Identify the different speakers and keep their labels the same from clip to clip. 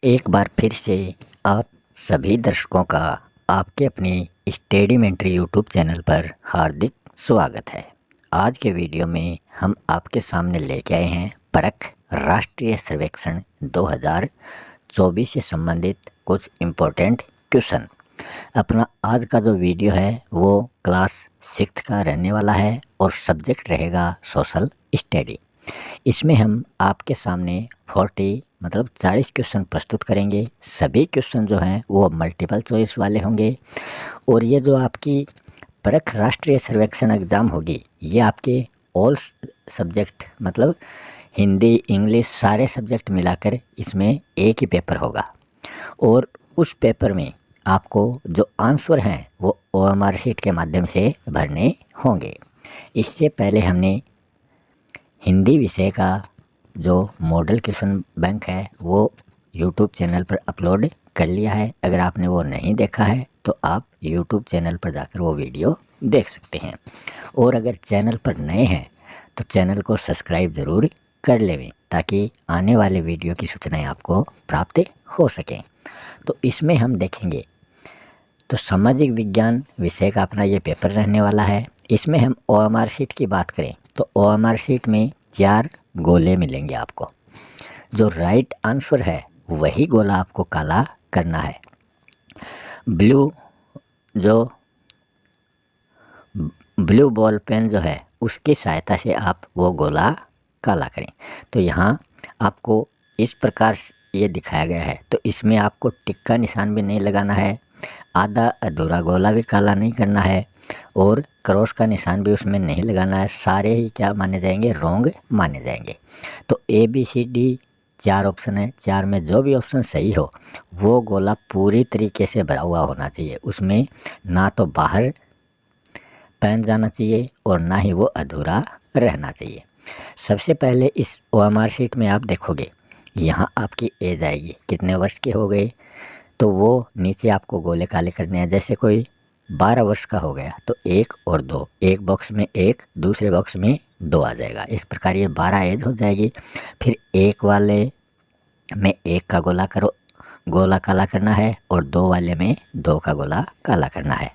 Speaker 1: एक बार फिर से आप सभी दर्शकों का आपके अपने स्टडी मेंटरी यूट्यूब चैनल पर हार्दिक स्वागत है। आज के वीडियो में हम आपके सामने लेके आए हैं परख राष्ट्रीय सर्वेक्षण 2024 से संबंधित कुछ इम्पोर्टेंट क्वेश्चन। अपना आज का जो वीडियो है वो क्लास 6 का रहने वाला है और सब्जेक्ट रहेगा सोशल स्टडी। इसमें हम आपके सामने 40 क्वेश्चन प्रस्तुत करेंगे। सभी क्वेश्चन जो हैं वो मल्टीपल चॉइस वाले होंगे और ये जो आपकी परख राष्ट्रीय सर्वेक्षण एग्ज़ाम होगी ये आपके ऑल सब्जेक्ट मतलब हिंदी इंग्लिश सारे सब्जेक्ट मिलाकर इसमें एक ही पेपर होगा और उस पेपर में आपको जो आंसर हैं वो OMR शीट के माध्यम से भरने होंगे। इससे पहले हमने हिंदी विषय का जो मॉडल क्वेश्चन बैंक है वो यूट्यूब चैनल पर अपलोड कर लिया है। अगर आपने वो नहीं देखा है तो आप यूट्यूब चैनल पर जाकर वो वीडियो देख सकते हैं। और अगर चैनल पर नए हैं तो चैनल को सब्सक्राइब ज़रूर कर लें ताकि आने वाले वीडियो की सूचनाएं आपको प्राप्त हो सकें। तो इसमें हम देखेंगे तो सामाजिक विज्ञान विषय का अपना ये पेपर रहने वाला है। इसमें हम OMR शीट की बात करें तो OMR शीट में 4 गोले मिलेंगे आपको। जो राइट आंसर है वही गोला आपको काला करना है। ब्लू बॉल पेन जो है उसकी सहायता से आप वो गोला काला करें। तो यहाँ आपको इस प्रकार ये दिखाया गया है। तो इसमें आपको टिक का निशान भी नहीं लगाना है, आधा अधूरा गोला भी काला नहीं करना है और क्रॉस का निशान भी उसमें नहीं लगाना है। सारे ही क्या माने जाएंगे, रॉन्ग माने जाएंगे। तो ABCD 4 ऑप्शन है, 4 में जो भी ऑप्शन सही हो वो गोला पूरी तरीके से भरा हुआ होना चाहिए। उसमें ना तो बाहर पेन जाना चाहिए और ना ही वो अधूरा रहना चाहिए। सबसे पहले इस OMR शीट में आप देखोगे यहाँ आपकी एज आएगी, कितने वर्ष के हो गए, तो वो नीचे आपको गोले काले करने हैं। जैसे कोई 12 वर्ष का हो गया तो 1 और 2, एक बॉक्स में 1 दूसरे बॉक्स में 2 आ जाएगा। इस प्रकार ये 12 एज हो जाएगी। फिर 1 वाले में 1 का गोला काला करना है और 2 वाले में 2 का गोला काला करना है।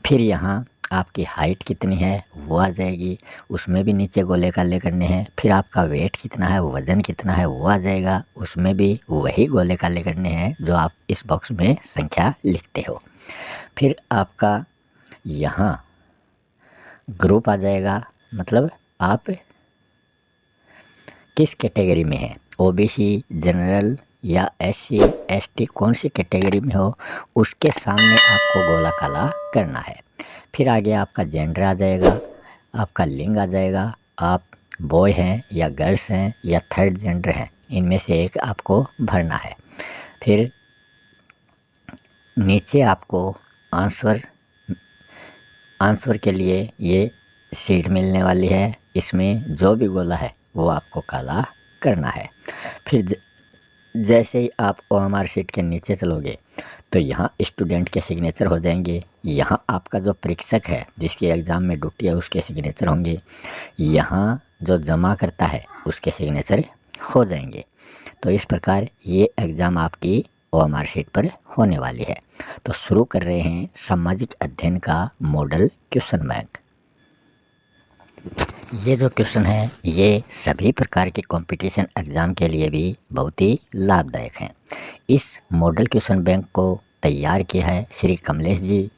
Speaker 1: फिर यहाँ आपकी हाइट कितनी है वो आ जाएगी, उसमें भी नीचे गोले काले करने हैं। फिर आपका वेट कितना है, वज़न कितना है वो आ जाएगा, उसमें भी वही गोले काले करने हैं जो आप इस बॉक्स में संख्या लिखते हो। फिर आपका यहाँ ग्रुप आ जाएगा, मतलब आप किस कैटेगरी में हैं, OBC जनरल या SC ST कौन सी कैटेगरी में हो उसके सामने आपको गोला काला करना है। फिर आगे आपका जेंडर आ जाएगा, आपका लिंग आ जाएगा, आप बॉय हैं या गर्ल्स हैं या थर्ड जेंडर हैं, इनमें से एक आपको भरना है। फिर नीचे आपको आंसर के लिए ये शीट मिलने वाली है। इसमें जो भी गोला है वो आपको काला करना है। फिर जैसे ही आप OMR शीट के नीचे चलोगे तो यहाँ स्टूडेंट के सिग्नेचर हो जाएंगे। यहाँ आपका जो परीक्षक है जिसकी एग्ज़ाम में ड्यूटी है उसके सिग्नेचर होंगे। यहाँ जो जमा करता है उसके सिग्नेचर हो जाएंगे। तो इस प्रकार ये एग्ज़ाम आपकी OMR शीट पर होने वाली है। तो शुरू कर रहे हैं सामाजिक अध्ययन का मॉडल क्वेश्चन बैंक। ये जो क्वेश्चन है ये सभी प्रकार के कंपटीशन एग्ज़ाम के लिए भी बहुत ही लाभदायक हैं। इस मॉडल क्वेश्चन बैंक को तैयार किया है श्री कमलेश जी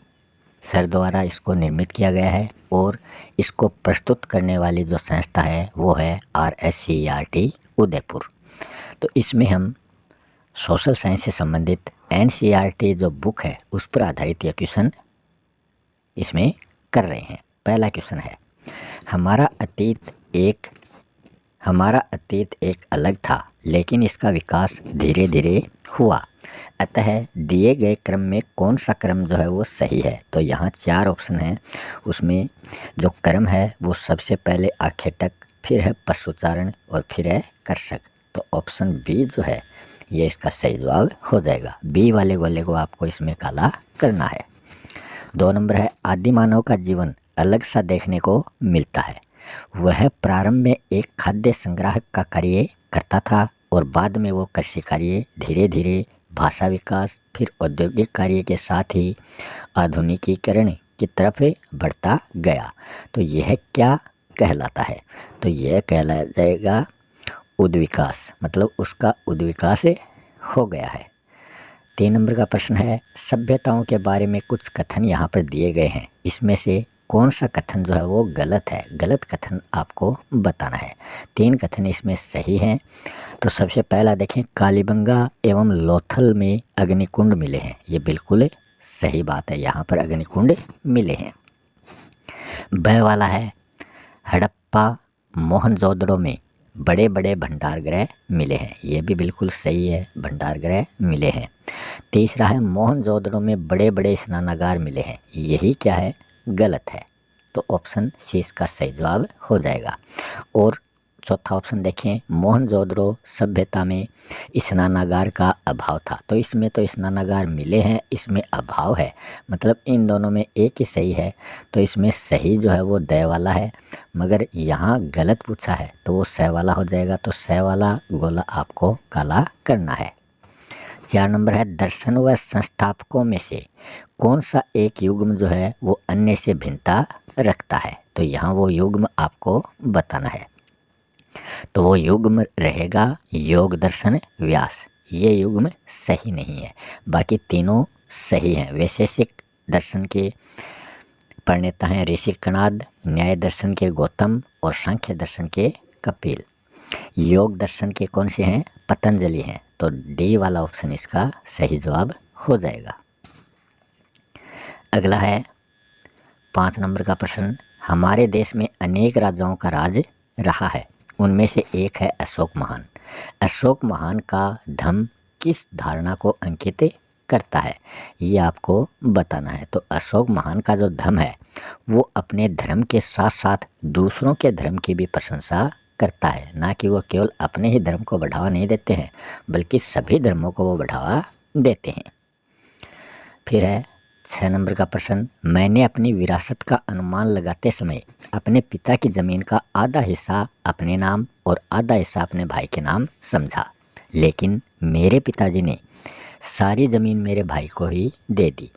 Speaker 1: सर द्वारा, इसको निर्मित किया गया है और इसको प्रस्तुत करने वाली जो संस्था है वो है RSCERT उदयपुर। तो इसमें हम सोशल साइंस से संबंधित NCERT जो बुक है उस पर आधारित यह क्वेश्चन इसमें कर रहे हैं। पहला क्वेश्चन है, हमारा अतीत एक अलग था लेकिन इसका विकास धीरे धीरे हुआ, अतः दिए गए क्रम में कौन सा क्रम जो है वो सही है। तो यहाँ 4 ऑप्शन हैं, उसमें जो क्रम है वो सबसे पहले आखेटक, फिर है पशुचारण और फिर है कर्षक। तो ऑप्शन B जो है ये इसका सही जवाब हो जाएगा। B वाले गोले को आपको इसमें काला करना है। 2 नंबर है, आदि मानव का जीवन अलग सा देखने को मिलता है, वह प्रारंभ में एक खाद्य संग्राहक का कार्य करता था और बाद में वो कृषि कार्य धीरे धीरे भाषा विकास फिर औद्योगिक कार्य के साथ ही आधुनिकीकरण की तरफ बढ़ता गया। तो यह क्या कहलाता है? तो यह कहलाया जाएगा उद्विकास, मतलब उसका उद्विकास हो गया है। 3 नंबर का प्रश्न है, सभ्यताओं के बारे में कुछ कथन यहाँ पर दिए गए हैं, इसमें से कौन सा कथन जो है वो गलत है? गलत कथन आपको बताना है। 3 कथन इसमें सही हैं। तो सबसे पहला देखें, कालीबंगा एवं लोथल में अग्निकुंड मिले हैं। ये बिल्कुल सही बात है, यहाँ पर अग्निकुंड मिले हैं। ब वाला है, हड़प्पा मोहनजोदड़ो में बड़े बड़े भंडार गृह मिले हैं। ये भी बिल्कुल सही है, भंडार गृह मिले हैं। तीसरा है, मोहनजोदड़ो में बड़े बड़े स्नानागार मिले हैं। यही क्या है? गलत है। तो ऑप्शन सी इसका सही जवाब हो जाएगा। और चौथा ऑप्शन देखें, मोहनजोदड़ो सभ्यता में स्नानागार का अभाव था। तो इसमें तो स्नानागार मिले हैं, इसमें अभाव है, मतलब इन दोनों में एक ही सही है। तो इसमें सही जो है वो द वाला है, मगर यहाँ गलत पूछा है तो वो स वाला हो जाएगा। तो स वाला गोला आपको काला करना है। 4 नंबर है, दर्शन व संस्थापकों में से कौन सा एक युग्म जो है वो अन्य से भिन्नता रखता है? तो यहाँ वो युग्म आपको बताना है। तो वो युग्म रहेगा योग दर्शन व्यास। ये युग्म सही नहीं है, बाकी तीनों सही हैं। वैशेषिक दर्शन के प्रणेता हैं ऋषि कणाद, न्याय दर्शन के गौतम और सांख्य दर्शन के कपिल। योग दर्शन के कौन से हैं? पतंजलि हैं। तो डी वाला ऑप्शन इसका सही जवाब हो जाएगा। अगला है 5 नंबर का प्रश्न, हमारे देश में अनेक राजाओं का राज रहा है, उनमें से एक है अशोक महान। अशोक महान का धम्म किस धारणा को अंकित करता है? ये आपको बताना है। तो अशोक महान का जो धम्म है वो अपने धर्म के साथ साथ दूसरों के धर्म की भी प्रशंसा करता है, ना कि वो केवल अपने ही धर्म को बढ़ावा नहीं देते हैं, बल्कि सभी धर्मों को वो बढ़ावा देते हैं। फिर है 6 नंबर का प्रश्न, मैंने अपनी विरासत का अनुमान लगाते समय अपने पिता की ज़मीन का आधा हिस्सा अपने नाम और आधा हिस्सा अपने भाई के नाम समझा, लेकिन मेरे पिताजी ने सारी ज़मीन मेरे भाई को ही दे दी।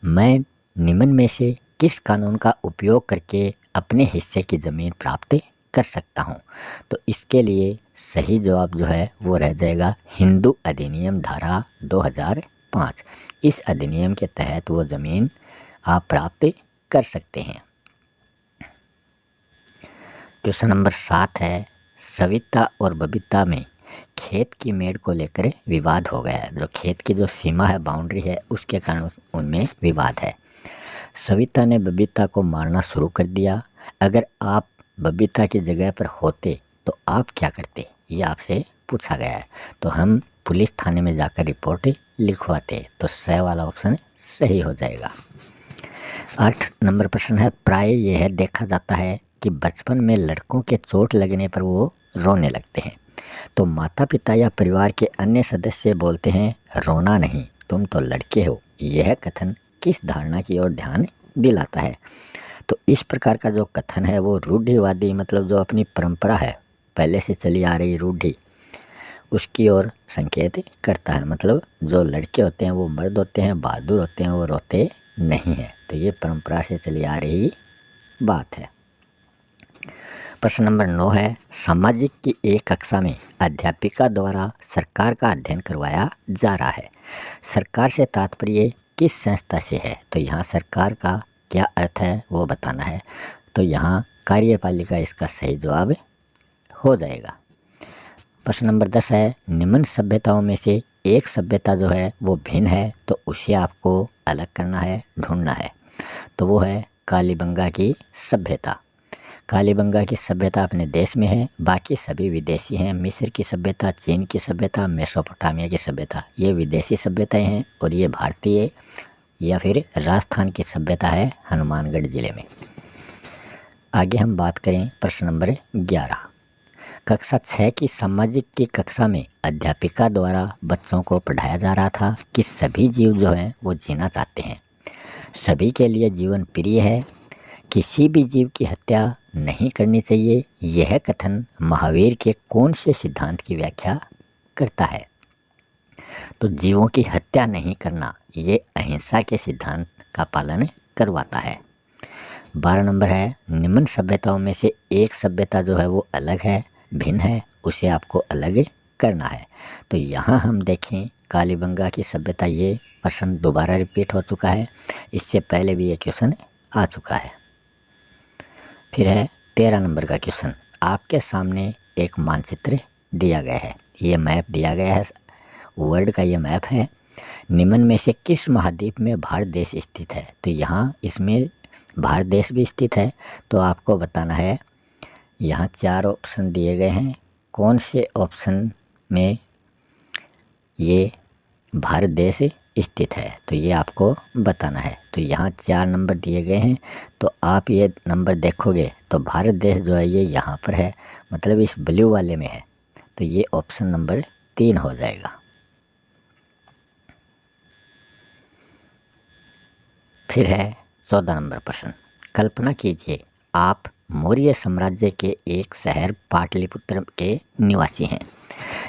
Speaker 1: मैं निम्न में से किस कानून का उपयोग करके अपने हिस्से की ज़मीन प्राप्त कर सकता हूँ? तो इसके लिए सही जवाब जो है वो रह जाएगा हिंदू अधिनियम धारा 2005। इस अधिनियम के तहत वो ज़मीन आप प्राप्त कर सकते हैं। क्वेश्चन नंबर 7 है, सविता और बबीता में खेत की मेड़ को लेकर विवाद हो गया है। जो खेत की जो सीमा है, बाउंड्री है, उसके कारण उनमें विवाद है। सविता ने बबीता को मारना शुरू कर दिया। अगर आप बबीता की जगह पर होते तो आप क्या करते? ये आपसे पूछा गया है। तो हम पुलिस थाने में जाकर रिपोर्ट लिखवाते। तो स वाला ऑप्शन सही हो जाएगा। 8 नंबर प्रश्न है, प्राय यह देखा जाता है कि बचपन में लड़कों के चोट लगने पर वो रोने लगते हैं, तो माता पिता या परिवार के अन्य सदस्य बोलते हैं रोना नहीं, तुम तो लड़के हो। यह कथन किस धारणा की ओर ध्यान दिलाता है? तो इस प्रकार का जो कथन है वो रूढ़िवादी, मतलब जो अपनी परंपरा है, पहले से चली आ रही रूढ़ि, उसकी ओर संकेत करता है। मतलब जो लड़के होते हैं वो मर्द होते हैं, बहादुर होते हैं, वो रोते नहीं हैं। तो ये परंपरा से चली आ रही बात है। प्रश्न नंबर 9 है, सामाजिक की एक कक्षा में अध्यापिका द्वारा सरकार का अध्ययन करवाया जा रहा है। सरकार से तात्पर्य किस संस्था से है? तो यहाँ सरकार का क्या अर्थ है वो बताना है। तो यहाँ कार्यपालिका इसका सही जवाब हो जाएगा। प्रश्न नंबर 10 है, निम्न सभ्यताओं में से एक सभ्यता जो है वो भिन्न है, तो उसे आपको अलग करना है, ढूंढना है। तो वो है कालीबंगा की सभ्यता। कालीबंगा की सभ्यता अपने देश में है, बाकी सभी विदेशी हैं। मिस्र की सभ्यता, चीन की सभ्यता, मेसोपोटामिया की सभ्यता, ये विदेशी सभ्यताएं हैं, और ये भारतीय या फिर राजस्थान की सभ्यता है हनुमानगढ़ जिले में। आगे हम बात करें प्रश्न नंबर 11। कक्षा 6 की सामाजिक की कक्षा में अध्यापिका द्वारा बच्चों को पढ़ाया जा रहा था कि सभी जीव जो हैं वो जीना चाहते हैं, सभी के लिए जीवन प्रिय है, किसी भी जीव की हत्या नहीं करनी चाहिए। यह कथन महावीर के कौन से सिद्धांत की व्याख्या करता है। तो जीवों की हत्या नहीं करना ये अहिंसा के सिद्धांत का पालन करवाता है। 12 नंबर है, निम्न सभ्यताओं में से एक सभ्यता जो है वो अलग है, भिन्न है, उसे आपको अलग करना है। तो यहाँ हम देखें कालीबंगा की सभ्यता, ये प्रश्न दोबारा रिपीट हो चुका है, इससे पहले भी ये क्वेश्चन आ चुका है। फिर है 13 नंबर का क्वेश्चन, आपके सामने एक मानचित्र दिया गया है, ये मैप दिया गया है, वर्ल्ड का ये मैप है। निम्न में से किस महाद्वीप में भारत देश स्थित है? तो यहाँ इसमें भारत देश भी स्थित है। तो आपको बताना है, यहाँ 4 ऑप्शन दिए गए हैं, कौन से ऑप्शन में ये भारत देश स्थित है, तो ये आपको बताना है। तो यहाँ 4 नंबर दिए गए हैं, तो आप ये नंबर देखोगे तो भारत देश जो है ये यहाँ पर है, मतलब इस ब्लू वाले में है, तो ये ऑप्शन नंबर 3 हो जाएगा। फिर है 14 नंबर प्रश्न, कल्पना कीजिए आप मौर्य साम्राज्य के एक शहर पाटलिपुत्र के निवासी हैं।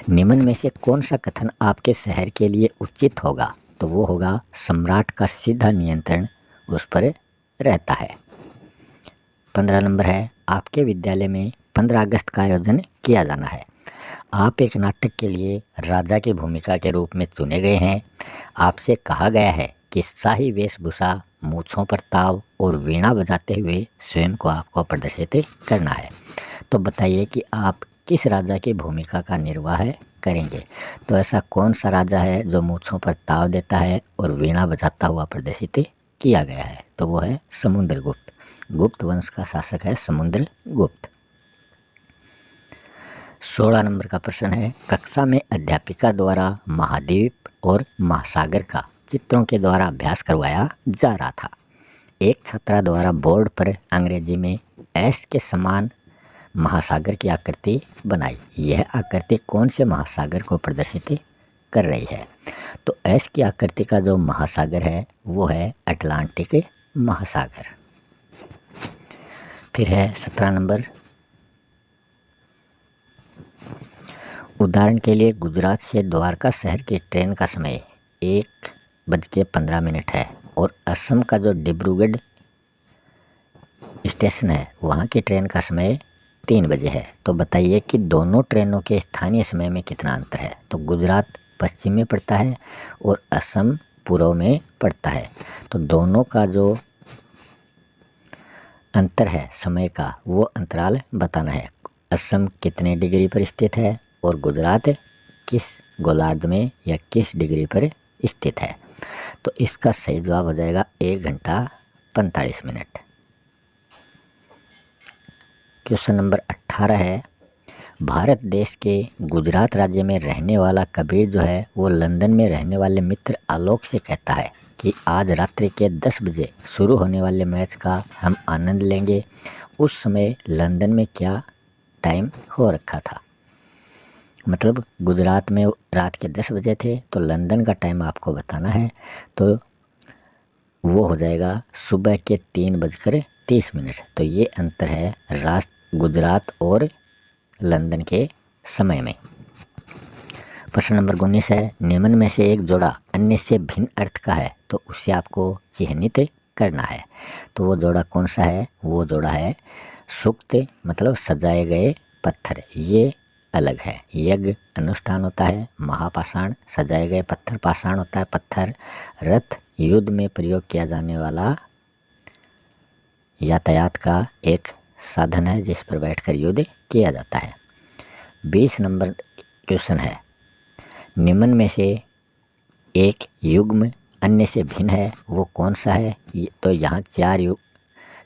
Speaker 1: निम्न में से कौन सा कथन आपके शहर के लिए उचित होगा? तो वो होगा, सम्राट का सीधा नियंत्रण उस पर रहता है। 15 नंबर है, आपके विद्यालय में 15 अगस्त का आयोजन किया जाना है। आप एक नाटक के लिए राजा की भूमिका के रूप में चुने गए हैं। आपसे कहा गया है कि शाही वेशभूषा, मूछों पर ताव और वीणा बजाते हुए स्वयं को आपको प्रदर्शित करना है। तो बताइए कि आप किस राजा की भूमिका का निर्वाह करेंगे? तो ऐसा कौन सा राजा है जो मूछों पर ताव देता है और वीणा बजाता हुआ प्रदर्शित किया गया है? तो वो है समुद्रगुप्त। गुप्त वंश का शासक है समुद्रगुप्त। 16 नंबर का प्रश्न है, कक्षा में अध्यापिका द्वारा महाद्वीप और महासागर का चित्रों के द्वारा अभ्यास करवाया जा रहा था। एक छात्रा द्वारा बोर्ड पर अंग्रेजी में एस के समान महासागर की आकृति बनाई। यह आकृति कौन से महासागर को प्रदर्शित कर रही है? तो एस की आकृति का जो महासागर है वो है अटलांटिक महासागर। फिर है 17 नंबर, उदाहरण के लिए गुजरात से द्वारका शहर की ट्रेन का समय 1:15 है और असम का जो डिब्रूगढ़ स्टेशन है वहाँ की ट्रेन का समय 3 बजे है। तो बताइए कि दोनों ट्रेनों के स्थानीय समय में कितना अंतर है? तो गुजरात पश्चिम में पड़ता है और असम पूर्व में पड़ता है। तो दोनों का जो अंतर है समय का, वो अंतराल बताना है। असम कितने डिग्री पर स्थित है और गुजरात किस गोलार्ध में या किस डिग्री पर स्थित है? तो इसका सही जवाब हो जाएगा 1:45। क्वेश्चन नंबर 18 है, भारत देश के गुजरात राज्य में रहने वाला कबीर जो है वो लंदन में रहने वाले मित्र आलोक से कहता है कि आज रात्रि के 10 बजे शुरू होने वाले मैच का हम आनंद लेंगे। उस समय लंदन में क्या टाइम हो रखा था? मतलब गुजरात में रात के 10 बजे थे, तो लंदन का टाइम आपको बताना है। तो वो हो जाएगा सुबह के 3:30। तो ये अंतर है गुजरात और लंदन के समय में। प्रश्न नंबर 19 है, निम्न में से एक जोड़ा अन्य से भिन्न अर्थ का है, तो उसे आपको चिह्नित करना है। तो वो जोड़ा कौन सा है? वो जोड़ा है सूक्त, मतलब सजाए गए पत्थर, ये अलग है। यज्ञ अनुष्ठान होता है, महापाषाण सजाए गए पत्थर, पाषाण होता है पत्थर। रथ युद्ध में प्रयोग किया जाने वाला यातायात का एक साधन है जिस पर बैठकर युद्ध किया जाता है। 20 नंबर क्वेश्चन है, निम्न में से एक युग्म अन्य से भिन्न है, वो कौन सा है? तो यहाँ 4 युग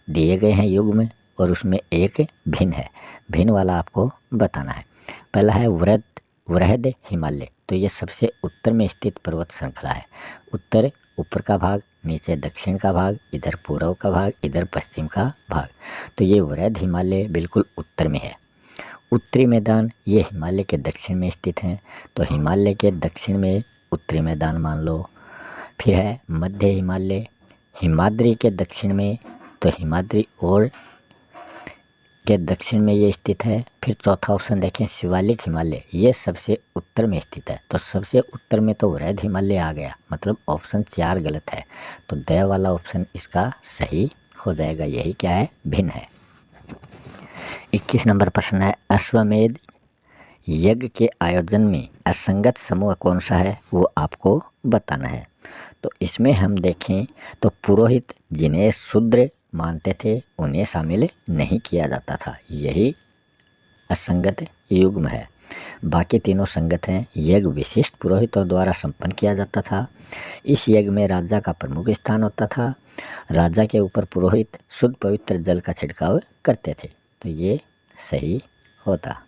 Speaker 1: दिए गए हैं युग्म और उसमें एक भिन्न है। भिन्न वाला आपको बताना है। पहला है वृहद हिमालय, तो ये सबसे उत्तर में स्थित पर्वत श्रृंखला है। उत्तर ऊपर का भाग, नीचे दक्षिण का भाग, इधर पूर्व का भाग, इधर पश्चिम का भाग। तो ये वृहद हिमालय बिल्कुल उत्तर में है। उत्तरी मैदान ये हिमालय के दक्षिण में स्थित हैं, तो हिमालय के दक्षिण में उत्तरी मैदान मान लो। फिर है मध्य हिमालय, हिमाद्री के दक्षिण में, तो हिमाद्री और के दक्षिण में ये स्थित है। फिर चौथा ऑप्शन देखें, शिवालिक हिमालय, ये सबसे उत्तर में स्थित है। तो सबसे उत्तर में तो वृहद हिमालय आ गया, मतलब ऑप्शन 4 गलत है। तो द वाला ऑप्शन इसका सही हो जाएगा। यही क्या है, भिन्न है। 21 नंबर प्रश्न है, अश्वमेध यज्ञ के आयोजन में असंगत समूह कौन सा है, वो आपको बताना है। तो इसमें हम देखें तो पुरोहित जिन्हें शूद्र मानते थे उन्हें शामिल नहीं किया जाता था, यही असंगत युग्म है। बाकी तीनों संगत हैं। यज्ञ विशिष्ट पुरोहितों द्वारा संपन्न किया जाता था। इस यज्ञ में राजा का प्रमुख स्थान होता था। राजा के ऊपर पुरोहित शुद्ध पवित्र जल का छिड़काव करते थे। तो ये सही होता।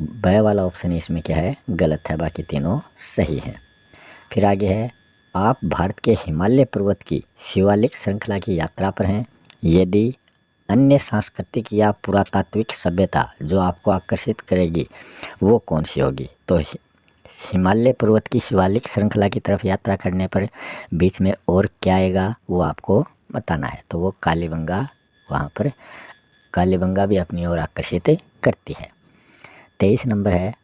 Speaker 1: ब वाला ऑप्शन इसमें क्या है, गलत है। बाकी तीनों सही हैं। फिर आगे है, आप भारत के हिमालय पर्वत की शिवालिक श्रृंखला की यात्रा पर हैं। यदि अन्य सांस्कृतिक या पुरातात्विक सभ्यता जो आपको आकर्षित करेगी वो कौन सी होगी। तो हिमालय पर्वत की शिवालिक श्रृंखला की तरफ यात्रा करने पर बीच में और क्या आएगा वो आपको बताना है। तो वो कालीबंगा, वहाँ पर कालीबंगा भी अपनी ओर आकर्षित करती है। 23 नंबर है,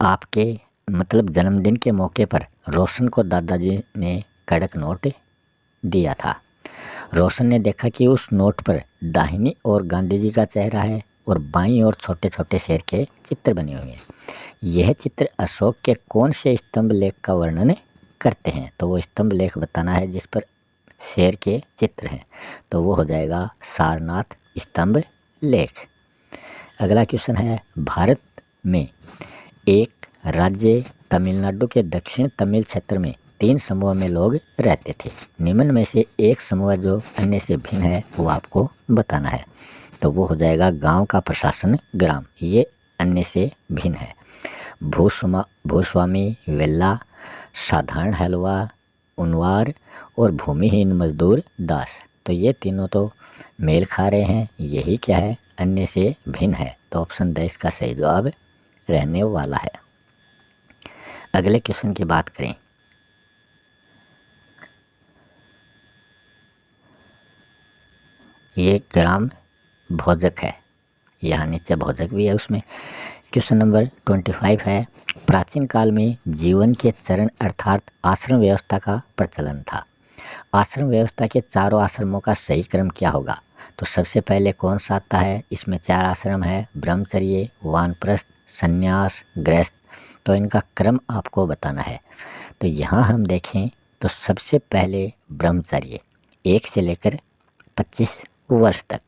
Speaker 1: आपके मतलब जन्मदिन के मौके पर रोशन को दादाजी ने कड़क नोट दिया था। रोशन ने देखा कि उस नोट पर दाहिनी ओर गांधी जी का चेहरा है और बाईं ओर छोटे छोटे शेर के चित्र बने हुए हैं। यह चित्र अशोक के कौन से स्तंभ लेख का वर्णन करते हैं। तो वो स्तंभ लेख बताना है जिस पर शेर के चित्र हैं। तो वो हो जाएगा सारनाथ स्तंभ लेख। अगला क्वेश्चन है, भारत में एक राज्य तमिलनाडु के दक्षिण तमिल क्षेत्र में 3 समूह में लोग रहते थे। निम्न में से एक समूह जो अन्य से भिन्न है वो आपको बताना है। तो वो हो जाएगा गांव का प्रशासन ग्राम, ये अन्य से भिन्न है। भूस्वामी वेल्ला, साधारण हलवा उनवार और भूमिहीन मजदूर दास। तो ये तीनों तो मेल खा रहे हैं, यही क्या है, अन्य से भिन्न है। तो ऑप्शन 10 का सही जवाब रहने वाला है। अगले क्वेश्चन की बात करें, ये ग्राम भोजक है, यहाँ नीचे भोजक भी है उसमें। क्वेश्चन नंबर 25 है, प्राचीन काल में जीवन के चरण अर्थात आश्रम व्यवस्था का प्रचलन था। आश्रम व्यवस्था के चारों आश्रमों का सही क्रम क्या होगा। तो सबसे पहले कौन सा आता है, इसमें 4 आश्रम है, ब्रह्मचर्य, वानप्रस्थ, संन्यास, गृहस्थ। तो इनका क्रम आपको बताना है। तो यहाँ हम देखें तो सबसे पहले ब्रह्मचर्य 1 से लेकर 25 वर्ष तक,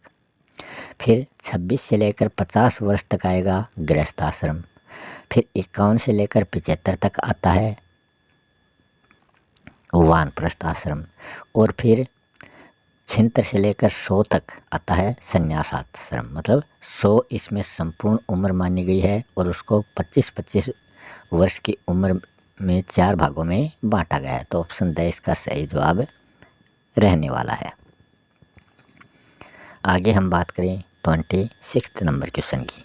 Speaker 1: फिर 26 से लेकर 50 वर्ष तक आएगा गृहस्थ आश्रम, फिर 51 से लेकर 75 तक आता है वानप्रस्थ आश्रम, और फिर 76 से लेकर 100 तक आता है संन्यास आश्रम। मतलब 100 इसमें संपूर्ण उम्र मानी गई है और उसको 25-25 वर्ष की उम्र में 4 भागों में बांटा गया है। तो ऑप्शन 10 का सही जवाब रहने वाला है। आगे हम बात करें 26 नंबर क्वेश्चन की।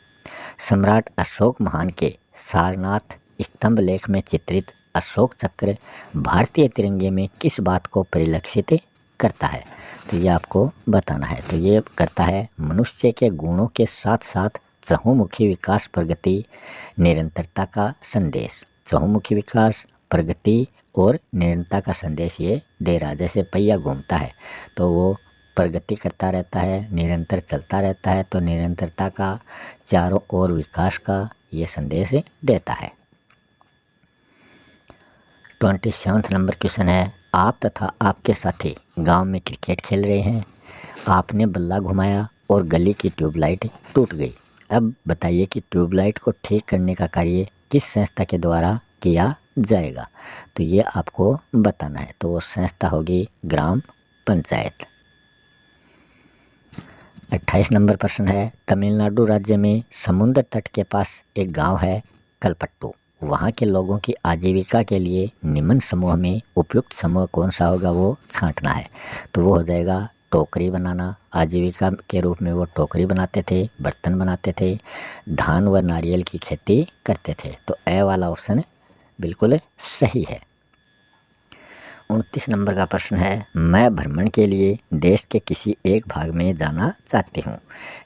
Speaker 1: सम्राट अशोक महान के सारनाथ स्तंभ लेख में चित्रित अशोक चक्र भारतीय तिरंगे में किस बात को परिलक्षित करता है। तो ये आपको बताना है। तो ये करता है मनुष्य के गुणों के साथ साथ चहुमुखी विकास, प्रगति, निरंतरता का संदेश। चहुमुखी विकास, प्रगति और निरंतरता का संदेश ये दे रहा। जैसे पहिया घूमता है तो वो प्रगति करता रहता है, निरंतर चलता रहता है, तो निरंतरता का, चारों ओर विकास का ये संदेश देता है। 27 नंबर क्वेश्चन है, आप तथा आपके साथी गांव में क्रिकेट खेल रहे हैं। आपने बल्ला घुमाया और गली की ट्यूबलाइट टूट गई। अब बताइए कि ट्यूबलाइट को ठीक करने का कार्य किस संस्था के द्वारा किया जाएगा। तो ये आपको बताना है। तो वो संस्था होगी ग्राम पंचायत। 28 नंबर प्रश्न है, तमिलनाडु राज्य में समुद्र तट के पास एक गांव है कलपट्टू। वहां के लोगों की आजीविका के लिए निम्न समूह में उपयुक्त समूह कौन सा होगा वो छांटना है। तो वो हो जाएगा टोकरी बनाना। आजीविका के रूप में वो टोकरी बनाते थे, बर्तन बनाते थे, धान व नारियल की खेती करते थे। तो ए वाला ऑप्शन बिल्कुल सही है। 29 नंबर का प्रश्न है, मैं भ्रमण के लिए देश के किसी एक भाग में जाना चाहती हूँ।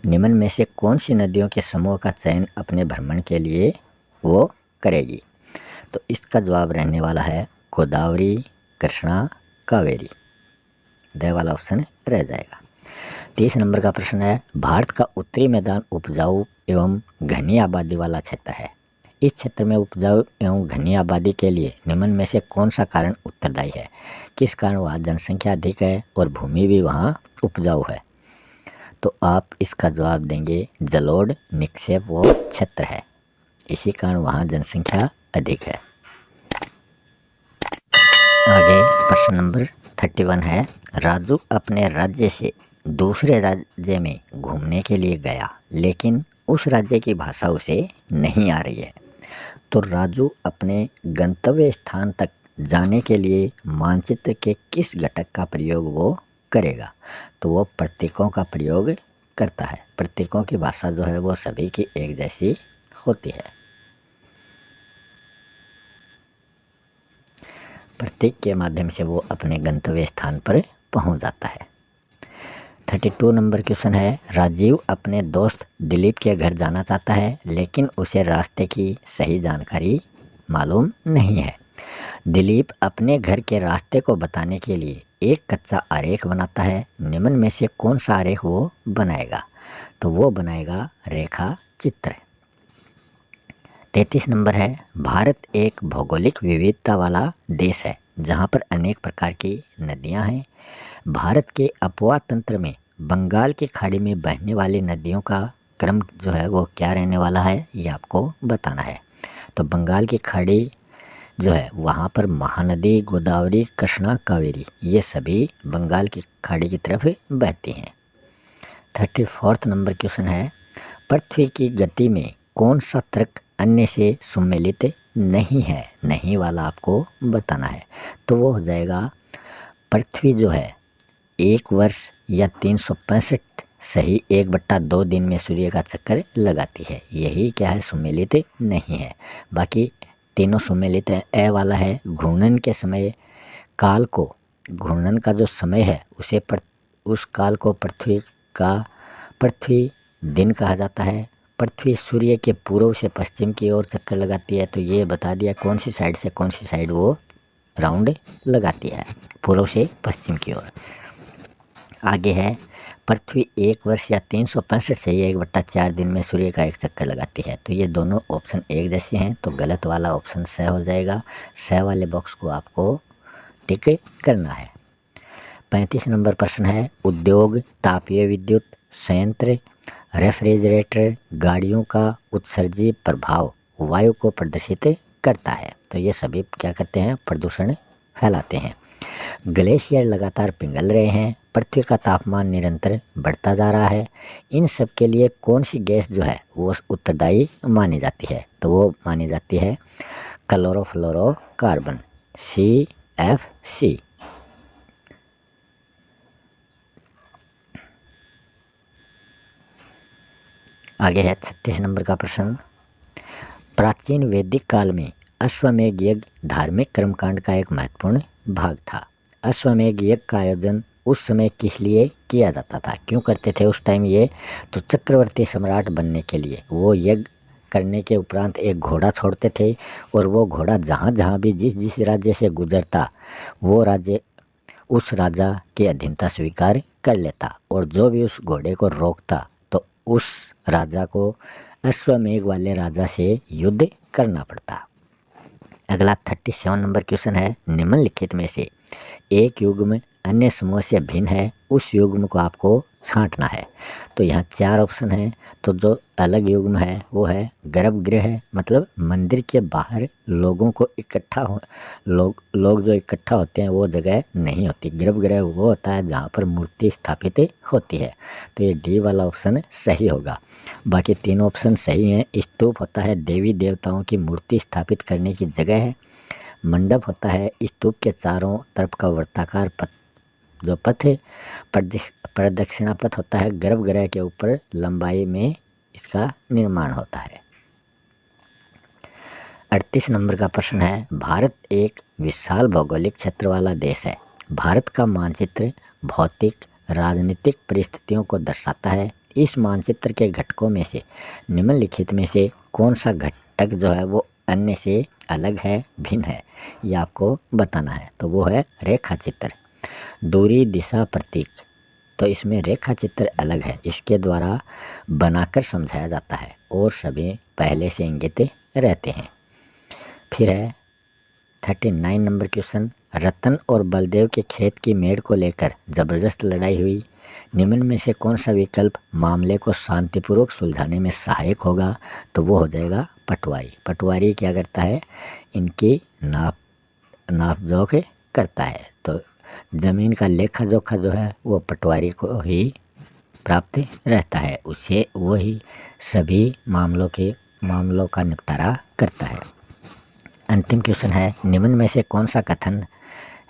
Speaker 1: निम्न में से कौन सी नदियों के समूह का चयन अपने भ्रमण के लिए वो करेगी? तो इसका जवाब रहने वाला है गोदावरी, कृष्णा, कावेरी। द वाला ऑप्शन रह जाएगा। 30 नंबर का प्रश्न है, भारत का उत्तरी मैदान उपजाऊ एवं घनी आबादी वाला क्षेत्र है। इस क्षेत्र में उपजाऊ एवं घनी आबादी के लिए निम्न में से कौन सा कारण उत्तरदायी है? किस कारण वहाँ जनसंख्या अधिक है और भूमि भी वहाँ उपजाऊ है? तो आप इसका जवाब देंगे जलोढ़ निक्षेप वो क्षेत्र है, इसी कारण वहाँ जनसंख्या अधिक है। आगे प्रश्न नंबर 31 है, राजू अपने राज्य से दूसरे राज्य में घूमने के लिए गया, लेकिन उस राज्य की भाषा उसे नहीं आ रही है। तो राजू अपने गंतव्य स्थान तक जाने के लिए मानचित्र के किस घटक का प्रयोग वो करेगा? तो वो प्रतीकों का प्रयोग करता है। प्रतीकों की भाषा जो है वो सभी की एक जैसी होती है। प्रतीक के माध्यम से वो अपने गंतव्य स्थान पर पहुंच जाता है। 32 नंबर क्वेश्चन है, राजीव अपने दोस्त दिलीप के घर जाना चाहता है, लेकिन उसे रास्ते की सही जानकारी मालूम नहीं है। दिलीप अपने घर के रास्ते को बताने के लिए एक कच्चा आरेख बनाता है। निम्न में से कौन सा आरेख वो बनाएगा? तो वो बनाएगा रेखा चित्र। 33 नंबर है, भारत एक भौगोलिक विविधता वाला देश है जहाँ पर अनेक प्रकार की नदियाँ हैं। भारत के अपवाह तंत्र में बंगाल की खाड़ी में बहने वाली नदियों का क्रम जो है वो क्या रहने वाला है, ये आपको बताना है। तो बंगाल की खाड़ी जो है वहाँ पर महानदी गोदावरी, कृष्णा, कावेरी ये सभी बंगाल की खाड़ी की तरफ बहती हैं। 34 नंबर क्वेश्चन है, पृथ्वी की गति में कौन सा तर्क अन्य से सम्मिलित नहीं है? नहीं वाला आपको बताना है। तो वो हो जाएगा पृथ्वी जो है 1 वर्ष या 365 सही 1/2 दिन में सूर्य का चक्कर लगाती है। यही क्या है, सम्मिलित नहीं है। बाकी तीनों सम्मिलित है। ए वाला है घूर्णन के समय काल को, घूर्णन का जो समय है उसे उस काल को पृथ्वी दिन कहा जाता है। पृथ्वी सूर्य के पूर्व से पश्चिम की ओर चक्कर लगाती है, तो ये बता दिया कौन सी साइड से कौन सी साइड वो राउंड लगाती है, पूर्व से पश्चिम की ओर। आगे है, पृथ्वी 1 वर्ष या 365 से 1/4 दिन में सूर्य का एक चक्कर लगाती है। तो ये दोनों ऑप्शन एक जैसे हैं, तो गलत वाला ऑप्शन स हो जाएगा। स वाले बॉक्स को आपको टिक करना है। 35 नंबर प्रश्न है, उद्योग, तापीय विद्युत संयंत्र, रेफ्रिजरेटर, गाड़ियों का उत्सर्जी प्रभाव वायु को प्रदूषित करता है। तो ये सभी क्या करते हैं, प्रदूषण फैलाते हैं। ग्लेशियर लगातार पिघल रहे हैं, पृथ्वी का तापमान निरंतर बढ़ता जा रहा है। इन सब के लिए कौन सी गैस जो है वो उत्तरदायी मानी जाती है? तो वो मानी जाती है क्लोरोफ्लोरोकार्बन, CFC। आगे है 36 नंबर का प्रश्न, प्राचीन वैदिक काल में अश्वमेध यज्ञ धार्मिक कर्मकांड का एक महत्वपूर्ण भाग था। अश्वमेध यज्ञ का आयोजन उस समय किस लिए किया जाता था? क्यों करते थे उस टाइम ये? तो चक्रवर्ती सम्राट बनने के लिए। वो यज्ञ करने के उपरांत एक घोड़ा छोड़ते थे और वो घोड़ा जहाँ जहाँ भी जिस जिस राज्य से गुजरता वो राज्य उस राजा की अधीनता स्वीकार कर लेता, और जो भी उस घोड़े को रोकता तो उस राजा को अश्वमेध वाले राजा से युद्ध करना पड़ता। अगला 37 नंबर क्वेश्चन है, निम्नलिखित में से एक युग्म अन्य समूह से भिन्न है, उस युग्म को आपको छांटना है। तो यहाँ 4 ऑप्शन है। तो जो अलग युग्म है वो है गर्भगृह है, मतलब मंदिर के बाहर लोगों को इकट्ठा हो लोग जो इकट्ठा होते हैं वो जगह नहीं होती। गर्भगृह वो होता है जहाँ पर मूर्ति स्थापित होती है। तो ये डी वाला ऑप्शन सही होगा। बाकी 3 ऑप्शन सही हैं। स्तूप होता है देवी देवताओं की मूर्ति स्थापित करने की जगह है। मंडप होता है स्तूप के चारों तरफ का वृत्ताकार पथ, जो पथ है प्रदक्षिणा पथ होता है गर्भगृह के ऊपर लंबाई में इसका निर्माण होता है। 38 नंबर का प्रश्न है, भारत एक विशाल भौगोलिक क्षेत्र वाला देश है। भारत का मानचित्र भौतिक राजनीतिक परिस्थितियों को दर्शाता है। इस मानचित्र के घटकों में से निम्नलिखित में से कौन सा घटक जो है वो अन्य से अलग है, भिन्न है, ये आपको बताना है। तो वो है रेखा चित्र। दूरी दिशा प्रतीक, तो इसमें रेखा चित्र अलग है, इसके द्वारा बनाकर समझाया जाता है और सभी पहले से इंगित रहते हैं। फिर है 39 नंबर क्वेश्चन, रतन और बलदेव के खेत की मेड़ को लेकर जबरदस्त लड़ाई हुई। निम्न में से कौन सा विकल्प मामले को शांतिपूर्वक सुलझाने में सहायक होगा? तो वो हो जाएगा पटवारी। पटवारी क्या करता है, इनकी नाप जोख करता है। तो ज़मीन का लेखा जोखा जो है वो पटवारी को ही प्राप्त रहता है, उसे वही सभी मामलों का निपटारा करता है। अंतिम क्वेश्चन है, निम्न में से कौन सा कथन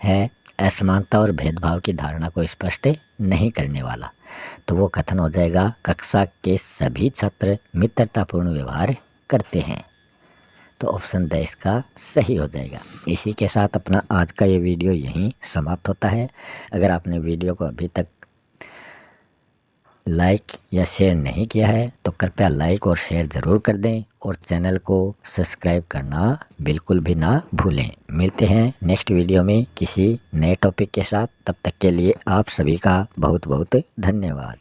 Speaker 1: है असमानता और भेदभाव की धारणा को स्पष्ट नहीं करने वाला? तो वो कथन हो जाएगा, कक्षा के सभी छात्र मित्रतापूर्ण व्यवहार करते हैं। तो ऑप्शन द इसका सही हो जाएगा। इसी के साथ अपना आज का ये वीडियो यहीं समाप्त होता है। अगर आपने वीडियो को अभी तक लाइक या शेयर नहीं किया है तो कृपया लाइक और शेयर ज़रूर कर दें और चैनल को सब्सक्राइब करना बिल्कुल भी ना भूलें। मिलते हैं नेक्स्ट वीडियो में किसी नए टॉपिक के साथ। तब तक के लिए आप सभी का बहुत बहुत धन्यवाद।